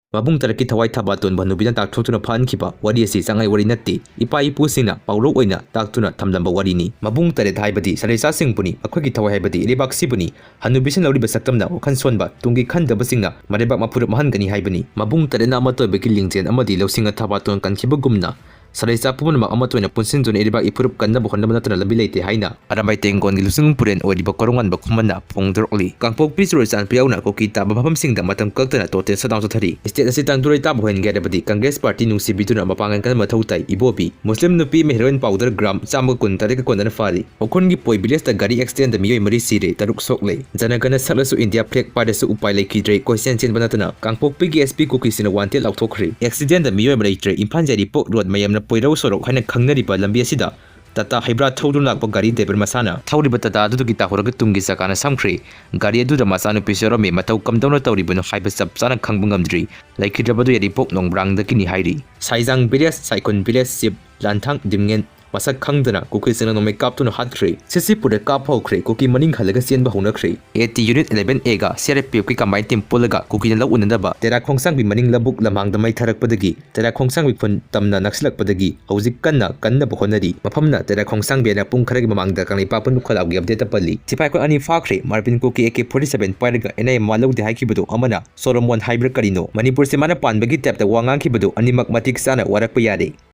Mabung taraki thawai thabatun banubina takthotuna phankhiba wari asi changai wari natti ipa ipu singna paurok oina taktuna thamlamba wari ni mabung tare thaibadi saresa singpuni akhogi thawai haibadi lebak sibuni hanubisin lauri basaktamna okhan sonba tungi khandaba singna marebak mapurap mahangani haibani mabung tare na amato beki lingjen amadi lawsinga thabatun kankiba gumna Saraysa pumunma amatoina punsinjun eribak ipurup kanna bukhonna natuna lambi leite haina aramai tengon gilusung puren odiba korongan bakhumana phongdorli kangpok pisro san piauna koki ta babam singda matam kaktana tote sadang thari state asitan durai ta bohen gedabadi Congress party nungsi bituna mapangan kan mathautai ibobi muslim nupi me heroine powder gram cham kun tare ka kondana fari okhon gi poi village ta gari accident da miyoi mari sire taruk sokle janagana salasu india flag party su upai lekidre question chen banatuna kangpok pigi sp koki sina wanted lauthokri accident da miyoi mari tre impan jari pok road mayam Poirau sorok haina khangnariba lambi asida tata Haibra Adusu lakpa gari deber masana thawriba tata adu gi tahuraga tungi sakana samkhri gari adu da masanu pisoro me matau kamdawna tawribano haiba sab sana khangbungamdri laikhidrabadu yari pok nongbrang da kini hairi saijang village saikon village sip lanthang dimngen masak khangdana kuki sina no make up to no hatkri sisi pure kap hokri kuki maning khalaga sienba honakri AT unit 11A ga CRPF ki combine team pulaga kuki na unandaba tera khongsang bi maning labuk lamang damai tharakpadagi tera khongsang bi phun tamna naksilakpadagi hojik kanna bohonari mafamna tera khongsang be na pung kharagi mamangda Kangleipak pun khalawgi update pali tipai ko ani fakri marpin kuki AK47 pairaga NIA Nawa Loude haikibadu amana Solomon Haibra karino Manipur semana panbagi tapta wangang kibadu animak matik sana warakpa yare